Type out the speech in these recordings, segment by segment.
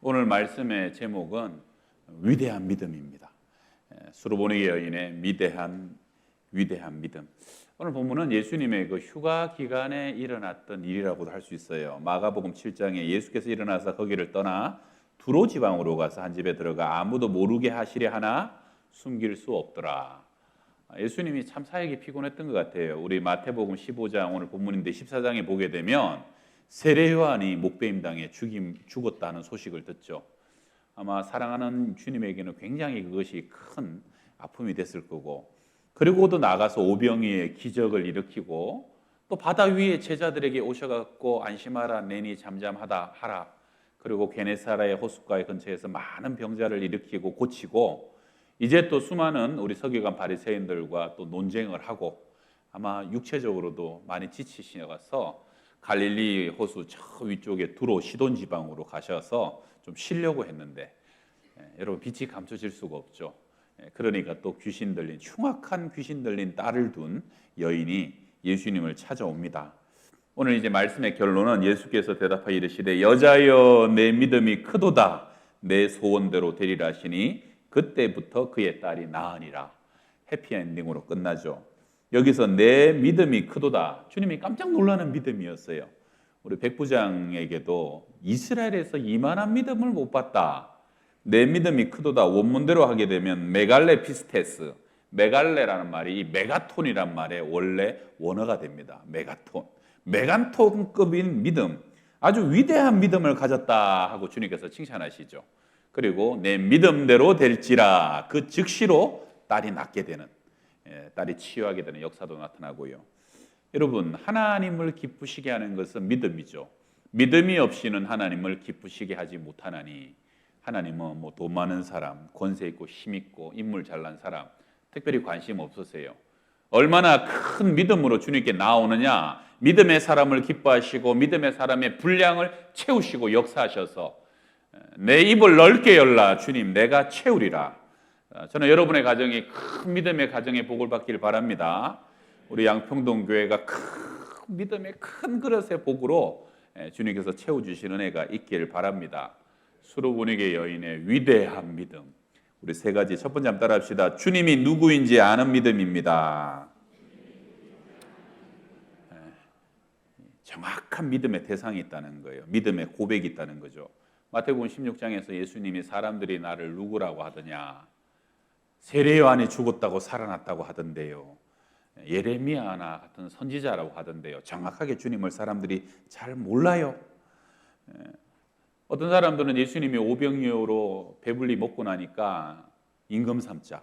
오늘 말씀의 제목은 위대한 믿음입니다. 수로보니 여인의 위대한 믿음. 오늘 본문은 예수님의 그 휴가 기간에 일어났던 일이라고도 할 수 있어요. 마가복음 7장에 예수께서 일어나서 거기를 떠나 두로 지방으로 가서 한 집에 들어가 아무도 모르게 하시려 하나 숨길 수 없더라. 예수님이 참 사역이 피곤했던 것 같아요. 우리 마태복음 15장 오늘 본문인데 14장에 보게 되면 세례 요한이 목베임 당해 죽었다는 소식을 듣죠. 아마 사랑하는 주님에게는 굉장히 그것이 큰 아픔이 됐을 거고, 그리고도 나가서 오병이의 기적을 일으키고 또 바다 위에 제자들에게 오셔갖고 안심하라 내니 잠잠하다 하라, 그리고 게네사라의 호숫가의 근처에서 많은 병자를 일으키고 고치고, 이제 또 수많은 우리 서기관 바리새인들과 또 논쟁을 하고 아마 육체적으로도 많이 지치셔서 갈릴리 호수 저 위쪽에 두로 시돈 지방으로 가셔서 좀 쉬려고 했는데, 여러분 빛이 감춰질 수가 없죠. 그러니까 또 흉악한 귀신 들린 딸을 둔 여인이 예수님을 찾아옵니다. 오늘 이제 말씀의 결론은 예수께서 대답하여 이르시되 여자여 내 믿음이 크도다, 내 소원대로 되리라 하시니 그때부터 그의 딸이 나으니라. 해피엔딩으로 끝나죠. 여기서 내 믿음이 크도다, 주님이 깜짝 놀라는 믿음이었어요. 우리 백부장에게도 이스라엘에서 이만한 믿음을 못 봤다. 내 믿음이 크도다 원문대로 하게 되면 메갈레 피스테스, 메갈레라는 말이 이 메가톤이란 말의 원래 원어가 됩니다. 메가톤급인 믿음, 아주 위대한 믿음을 가졌다 하고 주님께서 칭찬하시죠. 그리고 내 믿음대로 될지라, 그 즉시로 딸이 낫게 되는, 딸이 치유하게 되는 역사도 나타나고요. 여러분, 하나님을 기쁘시게 하는 것은 믿음이죠. 믿음이 없이는 하나님을 기쁘시게 하지 못하나니, 하나님은 뭐 돈 많은 사람, 권세 있고 힘 있고 인물 잘난 사람 특별히 관심 없으세요. 얼마나 큰 믿음으로 주님께 나오느냐, 믿음의 사람을 기뻐하시고 믿음의 사람의 분량을 채우시고 역사하셔서 내 입을 넓게 열라 주님 내가 채우리라. 저는 여러분의 가정이 큰 믿음의 가정의 복을 받기를 바랍니다. 우리 양평동 교회가 큰 믿음의 큰 그릇의 복으로 주님께서 채워주시는 은혜가 있기를 바랍니다. 수로보니게 여인의 위대한 믿음, 우리 세 가지. 첫 번째 한번 따라합시다. 주님이 누구인지 아는 믿음입니다. 정확한 믿음의 대상이 있다는 거예요. 믿음의 고백이 있다는 거죠. 마태복음 16장에서 예수님이 사람들이 나를 누구라고 하더냐, 세례 요한이 죽었다고 살아났다고 하던데요, 예레미야나 같은 선지자라고 하던데요. 정확하게 주님을 사람들이 잘 몰라요. 어떤 사람들은 예수님이 오병이어로 배불리 먹고 나니까 임금 삼자,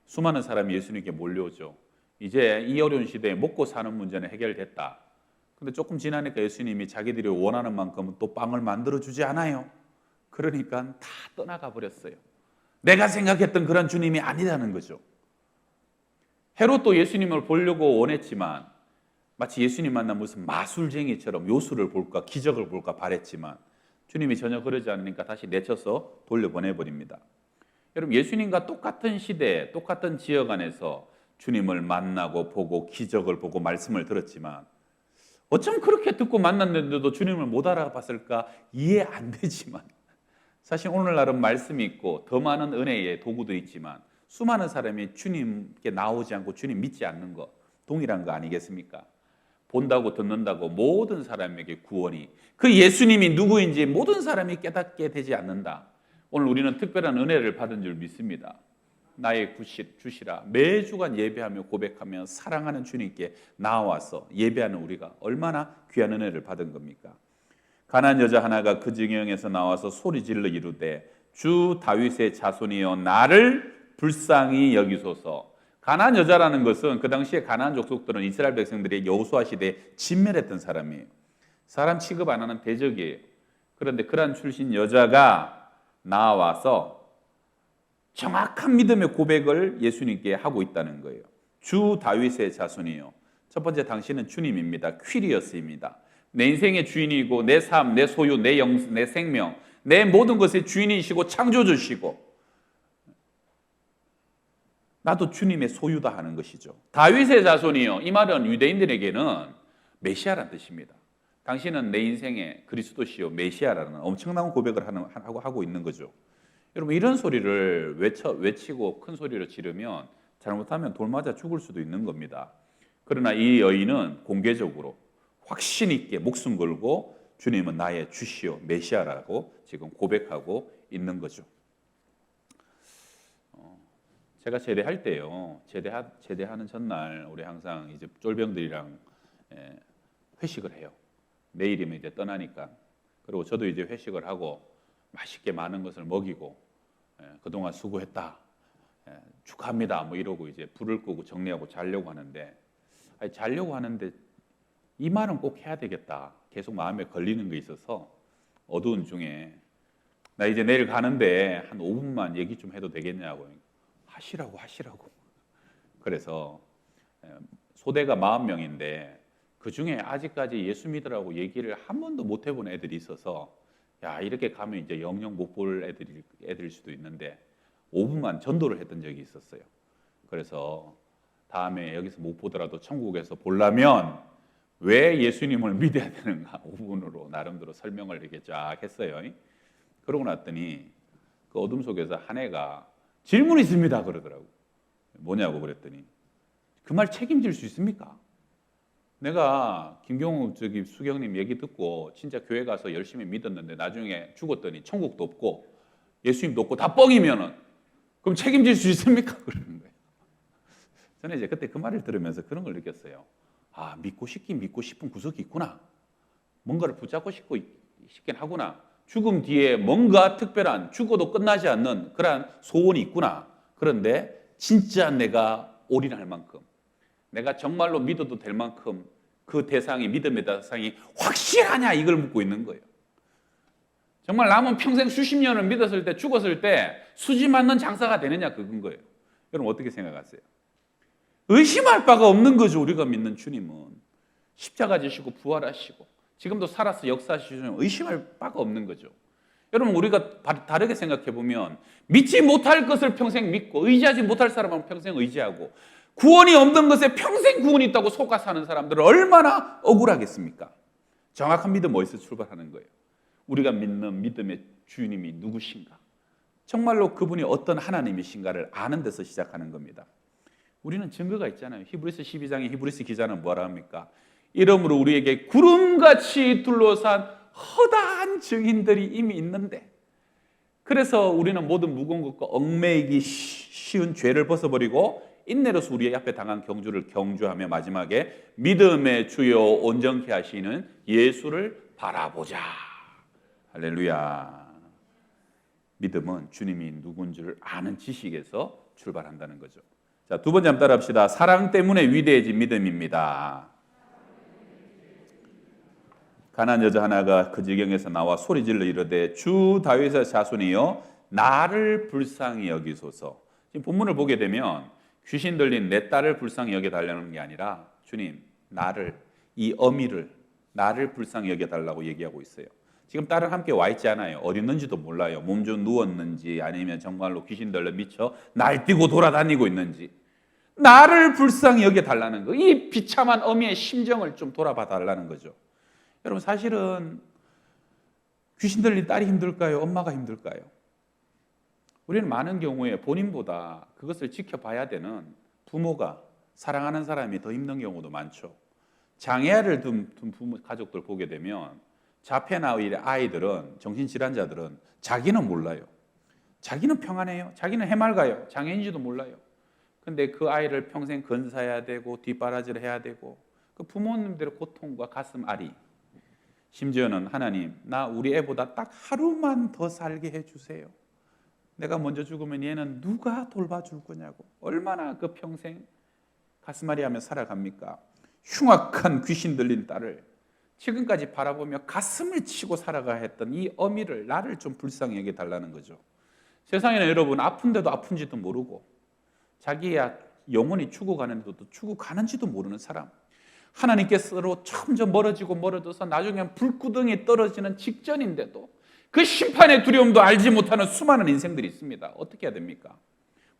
수많은 사람이 예수님께 몰려오죠. 이제 이 어려운 시대에 먹고 사는 문제는 해결됐다. 근데 조금 지나니까 예수님이 자기들이 원하는 만큼 또 빵을 만들어주지 않아요. 그러니까 다 떠나가 버렸어요. 내가 생각했던 그런 주님이 아니라는 거죠. 헤롯도 예수님을 보려고 원했지만, 마치 예수님 만난 무슨 마술쟁이처럼 요술을 볼까 기적을 볼까 바랬지만 주님이 전혀 그러지 않으니까 다시 내쳐서 돌려보내버립니다. 여러분, 예수님과 똑같은 시대, 똑같은 지역 안에서 주님을 만나고 보고 기적을 보고 말씀을 들었지만 어쩜 그렇게 듣고 만났는데도 주님을 못 알아봤을까 이해 안 되지만, 사실 오늘날은 말씀이 있고 더 많은 은혜의 도구도 있지만 수많은 사람이 주님께 나오지 않고 주님 믿지 않는 거 동일한 거 아니겠습니까? 본다고 듣는다고 모든 사람에게 구원이, 그 예수님이 누구인지 모든 사람이 깨닫게 되지 않는다. 오늘 우리는 특별한 은혜를 받은 줄 믿습니다. 나의 주시라 매주간 예배하며 고백하며 사랑하는 주님께 나와서 예배하는 우리가 얼마나 귀한 은혜를 받은 겁니까? 가난한 여자 하나가 그 지경에서 나와서 소리질러 이르되 주 다윗의 자손이여 나를 불쌍히 여기소서. 가나안 여자라는 것은 그 당시에 가나안 족속들은 이스라엘 백성들이 여호수아 시대에 진멸했던 사람이에요. 사람 취급 안 하는 대적이에요. 그런데 그러한 출신 여자가 나와서 정확한 믿음의 고백을 예수님께 하고 있다는 거예요. 주 다윗의 자손이요. 첫 번째, 당신은 주님입니다. 퀴리어스입니다. 내 인생의 주인이고 내 삶, 내 소유, 내 생명, 내 모든 것의 주인이시고 창조주시고 나도 주님의 소유다 하는 것이죠. 다윗의 자손이요. 이 말은 유대인들에게는 메시아란 뜻입니다. 당신은 내 인생의 그리스도시요 메시아라는 엄청난 고백을 하고 있는 거죠. 여러분 이런 소리를 외치고 큰 소리로 지르면 잘못하면 돌 맞아 죽을 수도 있는 겁니다. 그러나 이 여인은 공개적으로 확신 있게 목숨 걸고 주님은 나의 주시요 메시아라고 지금 고백하고 있는 거죠. 제가 제대할 때요, 제대하는 전날 우리 항상 이제 쫄병들이랑 회식을 해요. 내일이면 이제 떠나니까. 그리고 저도 이제 회식을 하고 맛있게 많은 것을 먹이고 그동안 수고했다, 축하합니다 뭐 이러고 이제 불을 끄고 정리하고 자려고 하는데, 자려고 하는데 이 말은 꼭 해야 되겠다 계속 마음에 걸리는 게 있어서 어두운 중에 나 이제 내일 가는데 한 5분만 얘기 좀 해도 되겠냐고. 하시라고. 그래서 소대가 40명인데 그 중에 아직까지 예수 믿으라고 얘기를 한 번도 못 해본 애들이 있어서, 야 이렇게 가면 이제 영영 못 볼 애들일 수도 있는데 5분만 전도를 했던 적이 있었어요. 그래서 다음에 여기서 못 보더라도 천국에서 보려면 왜 예수님을 믿어야 되는가 5분으로 나름대로 설명을 이렇게 쫙 했어요. 그러고 났더니 그 어둠 속에서 한 애가 질문이 있습니다 그러더라고. 뭐냐고 그랬더니 그 말 책임질 수 있습니까? 내가 김경우 수경님 얘기 듣고 진짜 교회 가서 열심히 믿었는데 나중에 죽었더니 천국도 없고 예수님도 없고 다 뻥이면은 그럼 책임질 수 있습니까? 그러는 거예요. 저는 이제 그때 그 말을 들으면서 그런 걸 느꼈어요. 아, 믿고 싶은 구석이 있구나. 뭔가를 붙잡고 싶긴 하구나. 죽음 뒤에 뭔가 특별한, 죽어도 끝나지 않는 그러한 소원이 있구나. 그런데 진짜 내가 올인할 만큼, 내가 정말로 믿어도 될 만큼 그 대상이, 믿음의 대상이 확실하냐 이걸 묻고 있는 거예요. 정말 남은 평생 수십 년을 믿었을 때, 죽었을 때 수지 맞는 장사가 되느냐 그건 거예요. 여러분 어떻게 생각하세요? 의심할 바가 없는 거죠. 우리가 믿는 주님은 십자가 지시고 부활하시고 지금도 살아서 역사하시면 의심할 바가 없는 거죠. 여러분 우리가 다르게 생각해 보면 믿지 못할 것을 평생 믿고 의지하지 못할 사람은 평생 의지하고 구원이 없는 것에 평생 구원이 있다고 속아 사는 사람들은 얼마나 억울하겠습니까? 정확한 믿음 어디서 출발하는 거예요? 우리가 믿는 믿음의 주님이 누구신가? 정말로 그분이 어떤 하나님이신가를 아는 데서 시작하는 겁니다. 우리는 증거가 있잖아요. 히브리서 12장의 히브리서 기자는 뭐라 합니까? 이러므로 우리에게 구름같이 둘러싼 허다한 증인들이 이미 있는데, 그래서 우리는 모든 무거운 것과 얽매이기 쉬운 죄를 벗어버리고 인내로서 우리의 앞에 당한 경주를 경주하며 마지막에 믿음의 주요 온전케 하시는 예수를 바라보자. 할렐루야. 믿음은 주님이 누군지를 아는 지식에서 출발한다는 거죠. 자, 두 번째 한번 따라합시다. 사랑 때문에 위대해진 믿음입니다. 가난한 여자 하나가 그 지경에서 나와 소리질러 이르되 주 다윗의 자손이여 나를 불쌍히 여기소서. 지금 본문을 보게 되면 귀신 들린 내 딸을 불쌍히 여겨달라는 게 아니라 주님 나를, 이 어미를 나를 불쌍히 여겨달라고 얘기하고 있어요. 지금 딸은 함께 와 있지 않아요. 어디 있는지도 몰라요. 몸 좀 누웠는지 아니면 정말로 귀신 들려 미쳐 날뛰고 돌아다니고 있는지 나를 불쌍히 여겨달라는 거. 이 비참한 어미의 심정을 좀 돌아봐 달라는 거죠. 여러분 사실은 귀신 들린 딸이 힘들까요? 엄마가 힘들까요? 우리는 많은 경우에 본인보다 그것을 지켜봐야 되는 부모가, 사랑하는 사람이 더 힘든 경우도 많죠. 장애아를 둔 부모 가족들 보게 되면 자폐나 아이들은, 정신질환자들은 자기는 몰라요. 자기는 평안해요. 자기는 해맑아요. 장애인지도 몰라요. 근데 그 아이를 평생 건사해야 되고 뒷바라지를 해야 되고 그 부모님들의 고통과 가슴 아리, 심지어는 하나님 나 우리 애보다 딱 하루만 더 살게 해주세요. 내가 먼저 죽으면 얘는 누가 돌봐줄 거냐고 얼마나 그 평생 가슴 아리하며 살아갑니까? 흉악한 귀신 들린 딸을 지금까지 바라보며 가슴을 치고 살아가야 했던 이 어미를, 나를 좀 불쌍히 여겨달라는 거죠. 세상에는 여러분 아픈데도 아픈지도 모르고 자기야 영혼이 죽어가는데도 죽어가는지도 모르는 사람, 하나님께서로 점점 멀어져서 나중에 불구덩이에 떨어지는 직전인데도 그 심판의 두려움도 알지 못하는 수많은 인생들이 있습니다. 어떻게 해야 됩니까?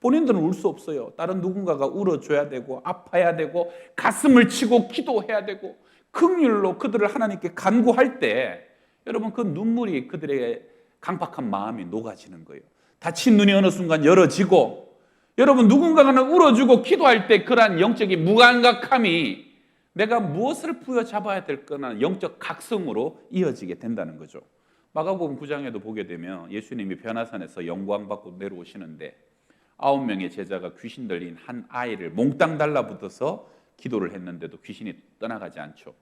본인들은 울 수 없어요. 다른 누군가가 울어줘야 되고 아파야 되고 가슴을 치고 기도해야 되고 긍휼로 그들을 하나님께 간구할 때 여러분 그 눈물이 그들의 강팍한 마음이 녹아지는 거예요. 닫힌 눈이 어느 순간 열어지고 여러분 누군가가 울어주고 기도할 때 그러한 영적인 무감각함이 내가 무엇을 부여잡아야 될 거나 영적 각성으로 이어지게 된다는 거죠. 마가복음 9장에도 보게 되면 예수님이 변화산에서 영광 받고 내려오시는데 9명의 제자가 귀신 들린 한 아이를 몽땅 달라붙어서 기도를 했는데도 귀신이 떠나가지 않죠.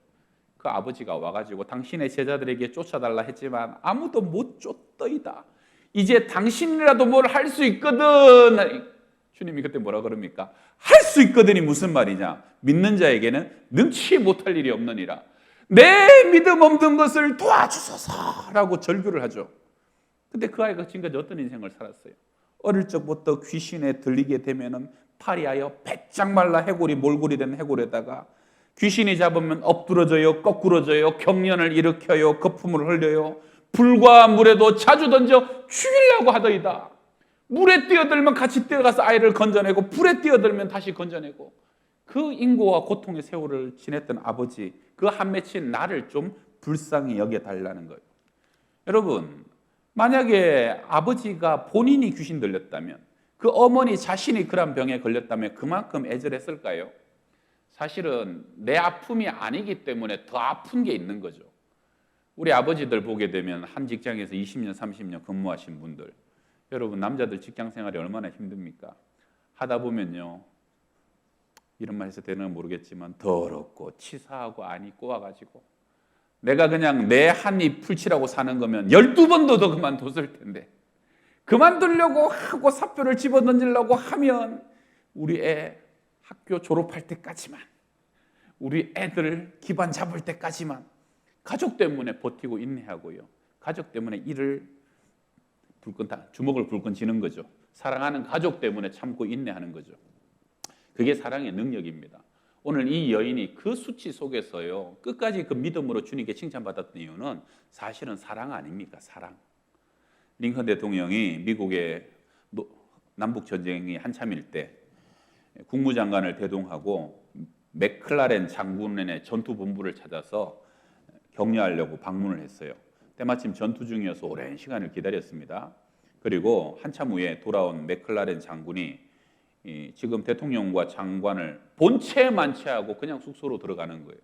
그 아버지가 와가지고 당신의 제자들에게 쫓아달라 했지만 아무도 못 쫓더이다. 이제 당신이라도 뭘 할 수 있거든. 주님이 그때 뭐라 그럽니까? 할 수 있거든이 무슨 말이냐? 믿는 자에게는 능치 못할 일이 없느니라. 내 믿음 없는 것을 도와주소서라고 절규를 하죠. 근데 그 아이가 지금까지 어떤 인생을 살았어요? 어릴 적부터 귀신에 들리게 되면은 파리하여 배짱 말라 해골이 몰골이 된 해골에다가 귀신이 잡으면 엎드러져요, 거꾸러져요, 경련을 일으켜요, 거품을 흘려요. 불과 물에도 자주 던져 죽이려고 하더이다. 물에 뛰어들면 같이 뛰어가서 아이를 건져내고 불에 뛰어들면 다시 건져내고 그 인고와 고통의 세월을 지냈던 아버지 그 한 맺힌 나를 좀 불쌍히 여겨달라는 거예요. 여러분 만약에 아버지가 본인이 귀신 들렸다면 그 어머니 자신이 그런 병에 걸렸다면 그만큼 애절했을까요? 사실은 내 아픔이 아니기 때문에 더 아픈 게 있는 거죠. 우리 아버지들 보게 되면 한 직장에서 20년, 30년 근무하신 분들 여러분 남자들 직장 생활이 얼마나 힘듭니까? 하다 보면요 이런 말 해서 되는 건 모르겠지만 더럽고 치사하고 안이 꼬아가지고 내가 그냥 내 한 입 풀칠하고 사는 거면 12번도 더 그만뒀을 텐데 그만두려고 하고 사표를 집어던지려고 하면 우리 애 학교 졸업할 때까지만 우리 애들 기반 잡을 때까지만 가족 때문에 버티고 인내하고요. 가족 때문에 일을 주먹을 불끈 쥐는 거죠. 사랑하는 가족 때문에 참고 인내하는 거죠. 그게 사랑의 능력입니다. 오늘 이 여인이 그 수치 속에서요 끝까지 그 믿음으로 주님께 칭찬받았던 이유는 사실은 사랑 아닙니까? 사랑. 링컨 대통령이 미국의 남북전쟁이 한참일 때 국무장관을 대동하고 맥클라렌 장군의 전투본부를 찾아서 격려하려고 방문을 했어요. 때마침 전투 중이어서 오랜 시간을 기다렸습니다. 그리고 한참 후에 돌아온 맥클라렌 장군이 지금 대통령과 장관을 본체 만체하고 그냥 숙소로 들어가는 거예요.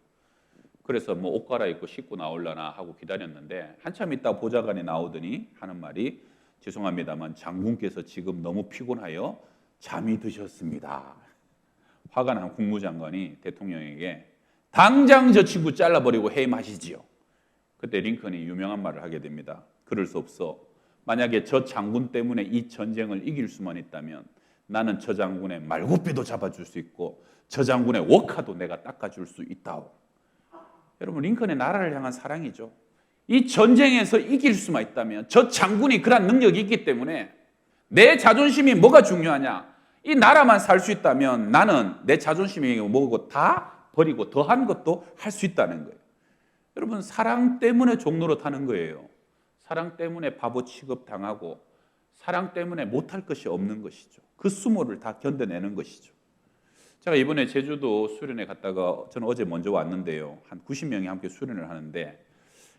그래서 뭐 옷 갈아입고 씻고 나오려나 하고 기다렸는데 한참 있다 보좌관이 나오더니 하는 말이 죄송합니다만 장군께서 지금 너무 피곤하여 잠이 드셨습니다. 화가 난 국무장관이 대통령에게 당장 저 친구 잘라버리고 해임하시지요. 그때 링컨이 유명한 말을 하게 됩니다. 그럴 수 없어. 만약에 저 장군 때문에 이 전쟁을 이길 수만 있다면 나는 저 장군의 말굽비도 잡아줄 수 있고 저 장군의 워카도 내가 닦아줄 수 있다오. 여러분 링컨의 나라를 향한 사랑이죠. 이 전쟁에서 이길 수만 있다면 저 장군이 그런 능력이 있기 때문에 내 자존심이 뭐가 중요하냐. 이 나라만 살 수 있다면 나는 내 자존심이 뭐고 다 버리고 더한 것도 할 수 있다는 거예요. 여러분 사랑 때문에 종로로 타는 거예요. 사랑 때문에 바보 취급당하고 사랑 때문에 못할 것이 없는 것이죠. 그 수모를 다 견뎌내는 것이죠. 제가 이번에 제주도 수련회 갔다가 저는 어제 먼저 왔는데요. 한 90명이 함께 수련을 하는데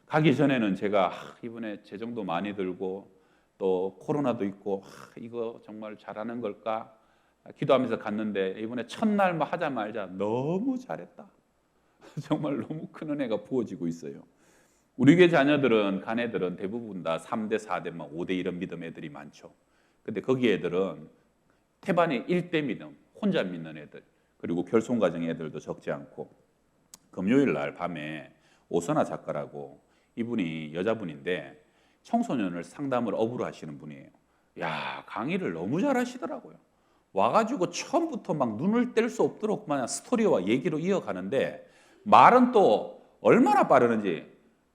가기 전에는 제가 이번에 재정도 많이 들고 또 코로나도 있고 이거 정말 잘하는 걸까 기도하면서 갔는데 이번에 첫날 뭐 하자 말자 너무 잘했다. 정말 너무 큰 은혜가 부어지고 있어요. 우리 교회 자녀들은 간 애들은 대부분 다 3대, 4대, 5대 이런 믿음 애들이 많죠. 근데 거기 애들은 태반이 1대 믿음, 혼자 믿는 애들 그리고 결손가정 애들도 적지 않고 금요일 날 밤에 오선아 작가라고 이분이 여자분인데 청소년을 상담을 업으로 하시는 분이에요. 야 강의를 너무 잘하시더라고요. 와가지고 처음부터 막 눈을 뗄 수 없도록 그냥 스토리와 얘기로 이어가는데 말은 또 얼마나 빠르는지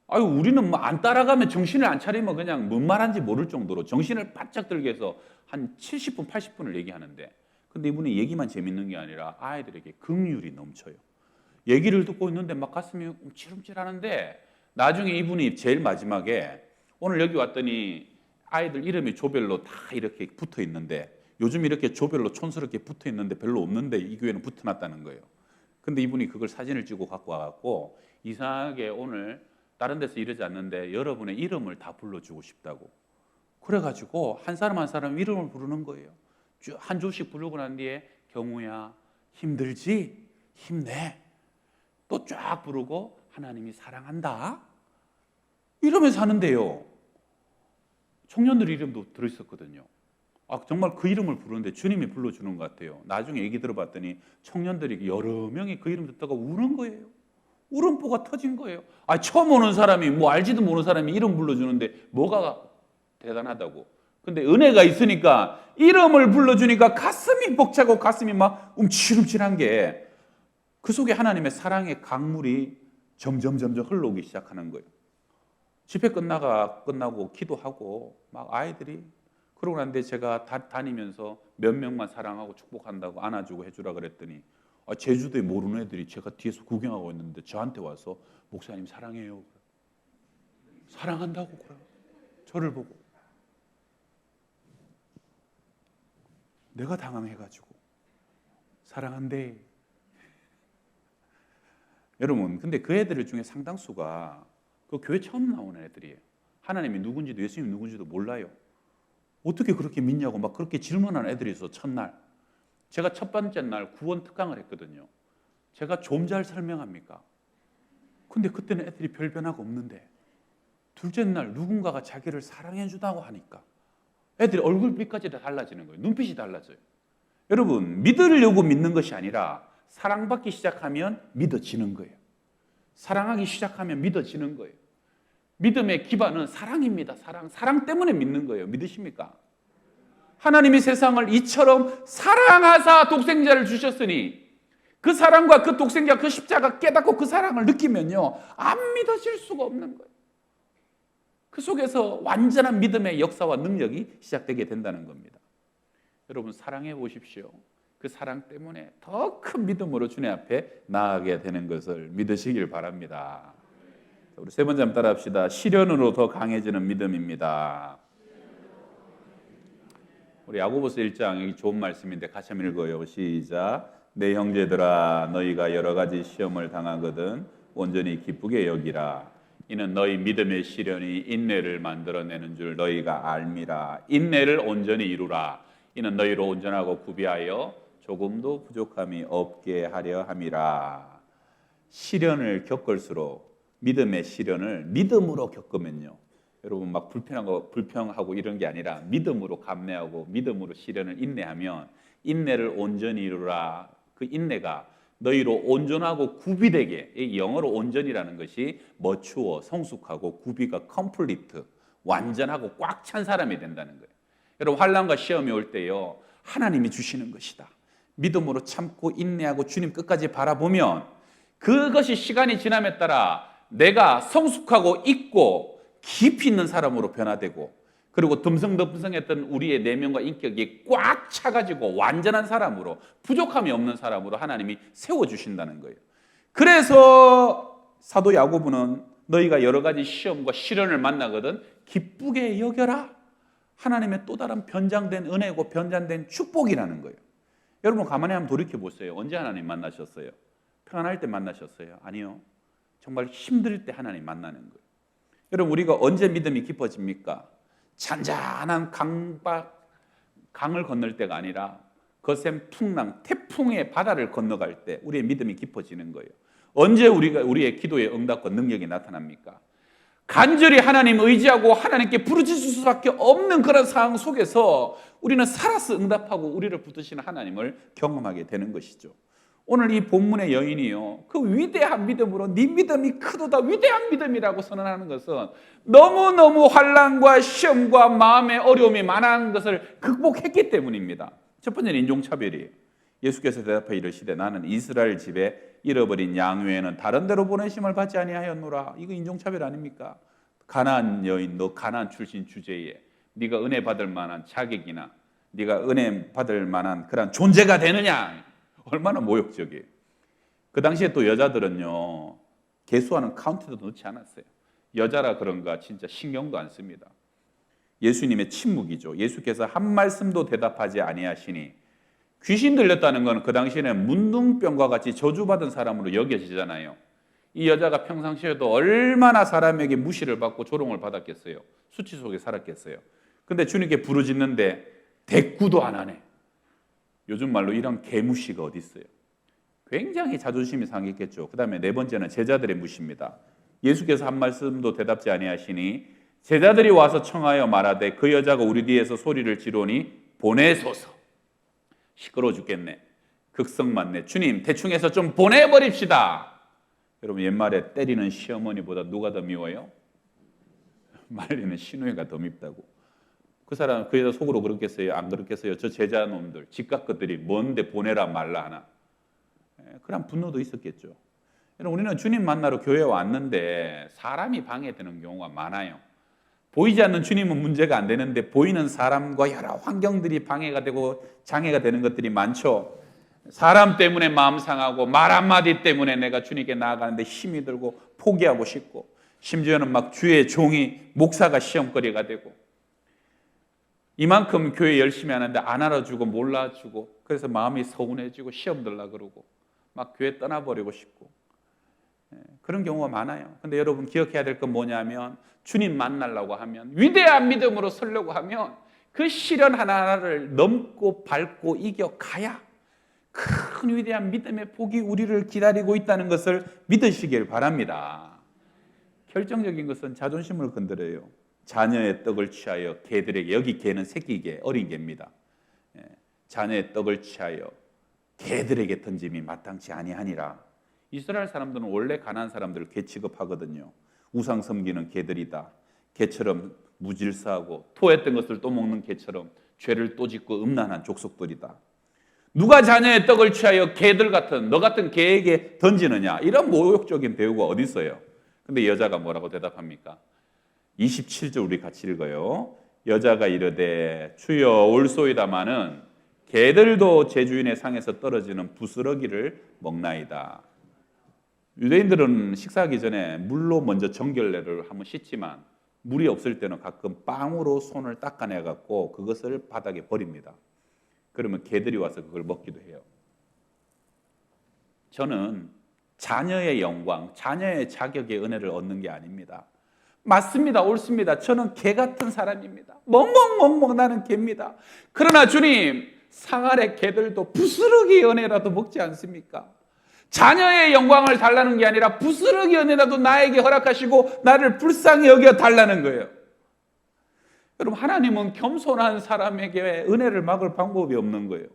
아유 우리는 뭐 안 따라가면 정신을 안 차리면 그냥 뭔 말한지 모를 정도로 정신을 바짝 들게 해서 한 70분, 80분을 얘기하는데 근데 이분이 얘기만 재밌는 게 아니라 아이들에게 긍휼이 넘쳐요. 얘기를 듣고 있는데 막 가슴이 움찔움찔하는데 나중에 이분이 제일 마지막에 오늘 여기 왔더니 아이들 이름이 조별로 다 이렇게 붙어 있는데 요즘 이렇게 조별로 촌스럽게 붙어 있는데 별로 없는데 이 교회는 붙어놨다는 거예요. 근데 이분이 그걸 사진을 찍고 갖고 와갖고 이상하게 오늘 다른 데서 이러지 않는데 여러분의 이름을 다 불러주고 싶다고. 그래가지고 한 사람 한 사람 이름을 부르는 거예요. 한 주씩 부르고 난 뒤에 경우야 힘들지? 힘내. 또 쫙 부르고 하나님이 사랑한다. 이러면서 하는데요. 청년들 이름도 들어있었거든요. 정말 그 이름을 부르는데 주님이 불러주는 것 같아요. 나중에 얘기 들어봤더니 청년들이 여러 명이 그 이름 듣다가 우는 거예요. 울음보가 터진 거예요. 처음 오는 사람이 뭐 알지도 모르는 사람이 이름 불러주는데 뭐가 대단하다고. 근데 은혜가 있으니까 이름을 불러주니까 가슴이 벅차고 가슴이 막 움찔움찔한 게 그 속에 하나님의 사랑의 강물이 점점 흘러오기 시작하는 거예요. 집회 끝나고 기도하고 막 아이들이 그러고 난데 제가 다니면서 몇 명만 사랑하고 축복한다고 안아주고 해주라 그랬더니 제주도에 모르는 애들이 제가 뒤에서 구경하고 있는데 저한테 와서 목사님 사랑해요. 사랑한다고 그래요. 저를 보고. 내가 당황해가지고 사랑한대. 여러분 근데 그 애들 중에 상당수가 그 교회 처음 나오는 애들이에요. 하나님이 누군지도 예수님이 누군지도 몰라요. 어떻게 그렇게 믿냐고 막 그렇게 질문하는 애들이 있어. 첫날 제가 첫 번째 날 구원 특강을 했거든요. 제가 좀 잘 설명합니까? 근데 그때는 애들이 별 변화가 없는데 둘째 날 누군가가 자기를 사랑해 주다고 하니까 애들이 얼굴빛까지 다 달라지는 거예요. 눈빛이 달라져요. 여러분 믿으려고 믿는 것이 아니라 사랑받기 시작하면 믿어지는 거예요. 사랑하기 시작하면 믿어지는 거예요. 믿음의 기반은 사랑입니다. 사랑 때문에 믿는 거예요. 믿으십니까? 하나님이 세상을 이처럼 사랑하사 독생자를 주셨으니 그 사랑과 그 독생자 그 십자가 깨닫고 그 사랑을 느끼면요 안 믿어질 수가 없는 거예요. 그 속에서 완전한 믿음의 역사와 능력이 시작되게 된다는 겁니다. 여러분 사랑해 보십시오. 그 사랑 때문에 더 큰 믿음으로 주님 앞에 나아가게 되는 것을 믿으시길 바랍니다. 우리 세 번째 한번 따라합시다. 시련으로 더 강해지는 믿음입니다. 우리 야고보서 1장 여기 좋은 말씀인데 같이 한번 읽어요. 시작. 내 형제들아 너희가 여러 가지 시험을 당하거든 온전히 기쁘게 여기라. 이는 너희 믿음의 시련이 인내를 만들어내는 줄 너희가 알미라. 인내를 온전히 이루라. 이는 너희로 온전하고 구비하여 조금도 부족함이 없게 하려 함이라. 시련을 겪을수록 믿음의 시련을 믿음으로 겪으면요 여러분 막 불평하고 이런 게 아니라 믿음으로 감내하고 믿음으로 시련을 인내하면 인내를 온전히 이루라. 그 인내가 너희로 온전하고 구비되게, 이 영어로 온전이라는 것이 머추어, 성숙하고 구비가 complete, 완전하고 꽉 찬 사람이 된다는 거예요. 여러분 환난과 시험이 올 때요 하나님이 주시는 것이다. 믿음으로 참고 인내하고 주님 끝까지 바라보면 그것이 시간이 지남에 따라 내가 성숙하고 있고 깊이 있는 사람으로 변화되고 그리고 듬성듬성했던 우리의 내면과 인격이 꽉 차가지고 완전한 사람으로 부족함이 없는 사람으로 하나님이 세워주신다는 거예요. 그래서 사도 야고보는 너희가 여러 가지 시험과 시련을 만나거든 기쁘게 여겨라. 하나님의 또 다른 변장된 은혜고 변장된 축복이라는 거예요. 여러분 가만히 한번 돌이켜 보세요. 언제 하나님 만나셨어요? 평안할 때 만나셨어요? 아니요. 정말 힘들 때 하나님 만나는 거예요. 여러분 우리가 언제 믿음이 깊어집니까? 잔잔한 강을 건널 때가 아니라 거센 풍랑, 태풍의 바다를 건너갈 때 우리의 믿음이 깊어지는 거예요. 언제 우리의 기도의 응답과 능력이 나타납니까? 간절히 하나님 의지하고 하나님께 부르짖을 수밖에 없는 그런 상황 속에서 우리는 살아서 응답하고 우리를 붙드시는 하나님을 경험하게 되는 것이죠. 오늘 이 본문의 여인이요 그 위대한 믿음으로 네 믿음이 크도다 위대한 믿음이라고 선언하는 것은 너무너무 환난과 시험과 마음의 어려움이 많은 것을 극복했기 때문입니다. 첫 번째는 인종차별이에요. 예수께서 대답하여 이르시되 나는 이스라엘 집에 잃어버린 양 외에는 다른 데로 보내심을 받지 아니하였노라. 이거 인종차별 아닙니까? 가나안 여인 너 가나안 출신 주제에 네가 은혜 받을 만한 자격이나 네가 은혜 받을 만한 그런 존재가 되느냐. 얼마나 모욕적이에요. 그 당시에 또 여자들은요 개수하는 카운트도 넣지 않았어요. 여자라 그런가 진짜 신경도 안 씁니다. 예수님의 침묵이죠. 예수께서 한 말씀도 대답하지 아니하시니 귀신 들렸다는 건 그 당시에는 문둥병과 같이 저주받은 사람으로 여겨지잖아요. 이 여자가 평상시에도 얼마나 사람에게 무시를 받고 조롱을 받았겠어요. 수치 속에 살았겠어요. 근데 주님께 부르짖는데 대꾸도 안 하네. 요즘 말로 이런 개무시가 어디 있어요. 굉장히 자존심이 상했겠죠. 그 다음에 네 번째는 제자들의 무시입니다. 예수께서 한 말씀도 대답지 아니하시니 제자들이 와서 청하여 말하되 그 여자가 우리 뒤에서 소리를 지르니 보내소서. 시끄러워 죽겠네. 극성 많네. 주님 대충 해서 좀 보내버립시다. 여러분 옛말에 때리는 시어머니보다 누가 더 미워요? 말리는 시누이가 더 밉다고. 그 사람 그 여자 속으로 그렇겠어요? 안 그렇겠어요? 저 제자놈들 집값 것들이 뭔데 보내라 말라 하나. 그런 분노도 있었겠죠. 여러분 우리는 주님 만나러 교회에 왔는데 사람이 방해되는 경우가 많아요. 보이지 않는 주님은 문제가 안 되는데 보이는 사람과 여러 환경들이 방해가 되고 장애가 되는 것들이 많죠. 사람 때문에 마음 상하고 말 한마디 때문에 내가 주님께 나아가는데 힘이 들고 포기하고 싶고 심지어는 막 주의 종이 목사가 시험거리가 되고 이만큼 교회 열심히 하는데 안 알아주고 몰라주고 그래서 마음이 서운해지고 시험 들라 그러고 막 교회 떠나버리고 싶고 그런 경우가 많아요. 근데 여러분 기억해야 될 건 뭐냐면 주님 만나려고 하면 위대한 믿음으로 서려고 하면 그 시련 하나하나를 넘고 밟고 이겨가야 큰 위대한 믿음의 복이 우리를 기다리고 있다는 것을 믿으시길 바랍니다. 결정적인 것은 자존심을 건드려요. 자녀의 떡을 취하여 개들에게, 여기 개는 새끼 개, 어린 개입니다. 자녀의 떡을 취하여 개들에게 던짐이 마땅치 아니하니라. 이스라엘 사람들은 원래 가난한 사람들을 개 취급하거든요. 우상 섬기는 개들이다. 개처럼 무질서하고 토했던 것을 또 먹는 개처럼 죄를 또 짓고 음란한 족속들이다. 누가 자녀의 떡을 취하여 개들 같은 너 같은 개에게 던지느냐. 이런 모욕적인 대우가 어디 있어요. 근데 여자가 뭐라고 대답합니까? 27절 우리 같이 읽어요. 여자가 이르되 주여 올소이다마는 개들도 제 주인의 상에서 떨어지는 부스러기를 먹나이다. 유대인들은 식사하기 전에 물로 먼저 정결례를 한번 씻지만 물이 없을 때는 가끔 빵으로 손을 닦아내 갖고 그것을 바닥에 버립니다. 그러면 개들이 와서 그걸 먹기도 해요. 저는 자녀의 영광, 자녀의 자격의 은혜를 얻는 게 아닙니다. 맞습니다. 옳습니다. 저는 개 같은 사람입니다. 멍멍멍멍 나는 개입니다. 그러나 주님, 상 아래 개들도 부스러기 은혜라도 먹지 않습니까? 자녀의 영광을 달라는 게 아니라 부스러기 은혜라도 나에게 허락하시고 나를 불쌍히 여겨 달라는 거예요. 여러분 하나님은 겸손한 사람에게 은혜를 막을 방법이 없는 거예요.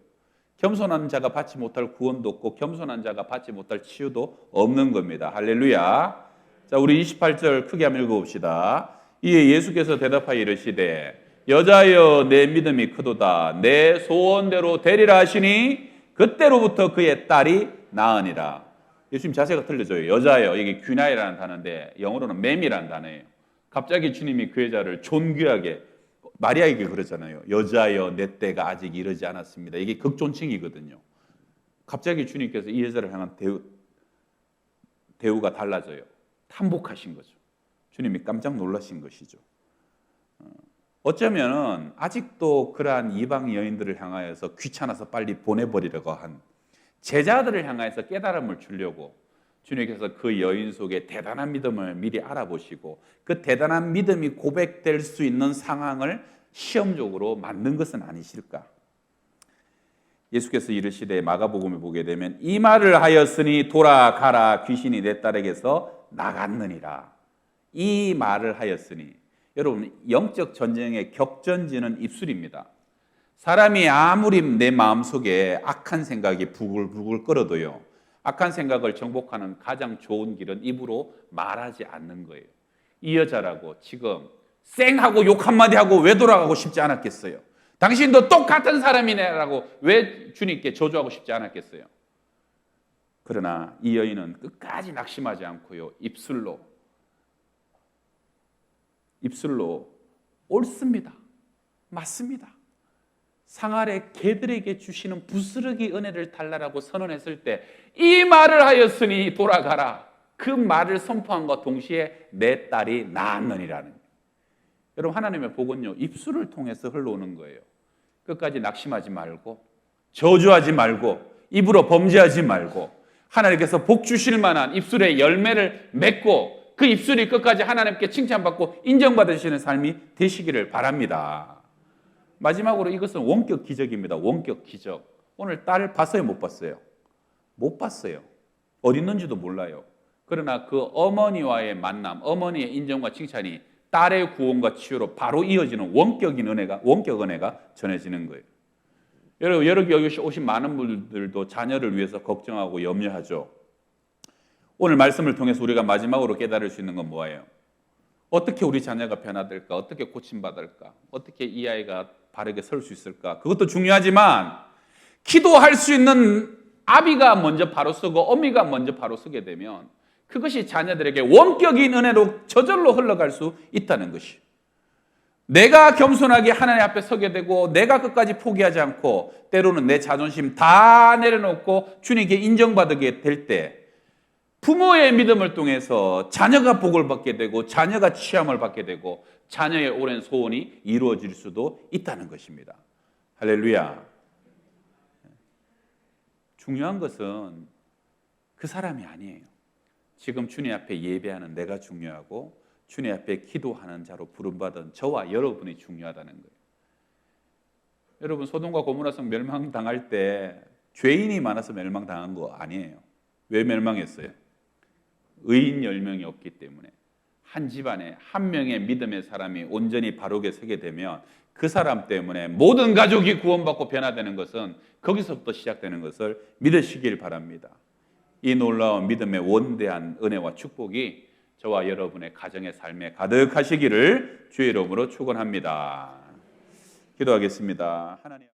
겸손한 자가 받지 못할 구원도 없고 겸손한 자가 받지 못할 치유도 없는 겁니다. 할렐루야. 자, 우리 28절 크게 한번 읽어봅시다. 이에 예수께서 대답하여 이르시되 여자여 내 믿음이 크도다. 내 소원대로 되리라 하시니 그때로부터 그의 딸이 나으니라. 예수님 자세가 틀려져요. 여자여, 이게 귀나이라는 단어인데 영어로는 맴이라는 단어예요. 갑자기 주님이 그 여자를 존귀하게 마리아에게 그러잖아요. 여자여 내 때가 아직 이르지 않았습니다. 이게 극존칭이거든요. 갑자기 주님께서 이 여자를 향한 대우가 달라져요. 탄복하신 거죠. 주님이 깜짝 놀라신 것이죠. 어쩌면 아직도 그러한 이방 여인들을 향하여서 귀찮아서 빨리 보내버리려고 한 제자들을 향해서 깨달음을 주려고 주님께서 그 여인 속에 대단한 믿음을 미리 알아보시고 그 대단한 믿음이 고백될 수 있는 상황을 시험적으로 만든 것은 아니실까? 예수께서 이르시되 마가복음을 보게 되면 이 말을 하였으니 돌아가라 귀신이 내 딸에게서 나갔느니라. 이 말을 하였으니 여러분 영적 전쟁의 격전지는 입술입니다. 사람이 아무리 내 마음속에 악한 생각이 부글부글 끓어도요. 악한 생각을 정복하는 가장 좋은 길은 입으로 말하지 않는 거예요. 이 여자라고 지금 쌩하고 욕 한마디 하고 왜 돌아가고 싶지 않았겠어요? 당신도 똑같은 사람이네라고 왜 주님께 저주하고 싶지 않았겠어요? 그러나 이 여인은 끝까지 낙심하지 않고요. 입술로 옳습니다. 맞습니다. 상 아래 개들에게 주시는 부스러기 은혜를 달라라고 선언했을 때 이 말을 하였으니 돌아가라. 그 말을 선포함과 동시에 내 딸이 나았느니라는. 여러분 하나님의 복은요 입술을 통해서 흘러오는 거예요. 끝까지 낙심하지 말고 저주하지 말고 입으로 범죄하지 말고 하나님께서 복 주실 만한 입술의 열매를 맺고 그 입술이 끝까지 하나님께 칭찬받고 인정받으시는 삶이 되시기를 바랍니다. 마지막으로 이것은 원격 기적입니다. 원격 기적. 오늘 딸 봤어요? 못 봤어요? 못 봤어요. 어디 있는지도 몰라요. 그러나 그 어머니와의 만남, 어머니의 인정과 칭찬이 딸의 구원과 치유로 바로 이어지는 원격 은혜가 전해지는 거예요. 여러분, 여기 오신 많은 분들도 자녀를 위해서 걱정하고 염려하죠. 오늘 말씀을 통해서 우리가 마지막으로 깨달을 수 있는 건 뭐예요? 어떻게 우리 자녀가 변화될까? 어떻게 고침받을까? 어떻게 이 아이가 바르게 설 수 있을까? 그것도 중요하지만 기도할 수 있는 아비가 먼저 바로 서고 어미가 먼저 바로 서게 되면 그것이 자녀들에게 원격인 은혜로 저절로 흘러갈 수 있다는 것이. 내가 겸손하게 하나님 앞에 서게 되고 내가 끝까지 포기하지 않고 때로는 내 자존심 다 내려놓고 주님께 인정받게 될 때 부모의 믿음을 통해서 자녀가 복을 받게 되고 자녀가 취함을 받게 되고 자녀의 오랜 소원이 이루어질 수도 있다는 것입니다. 할렐루야. 중요한 것은 그 사람이 아니에요. 지금 주님 앞에 예배하는 내가 중요하고 주님 앞에 기도하는 자로 부름받은 저와 여러분이 중요하다는 거예요. 여러분, 소돔과 고모라 성 멸망당할 때 죄인이 많아서 멸망당한 거 아니에요. 왜 멸망했어요? 의인 10명이 없기 때문에. 한 집안에 한 명의 믿음의 사람이 온전히 바르게 서게 되면 그 사람 때문에 모든 가족이 구원받고 변화되는 것은 거기서부터 시작되는 것을 믿으시길 바랍니다. 이 놀라운 믿음의 원대한 은혜와 축복이 저와 여러분의 가정의 삶에 가득하시기를 주의 이름으로 축원합니다. 기도하겠습니다. 하나님.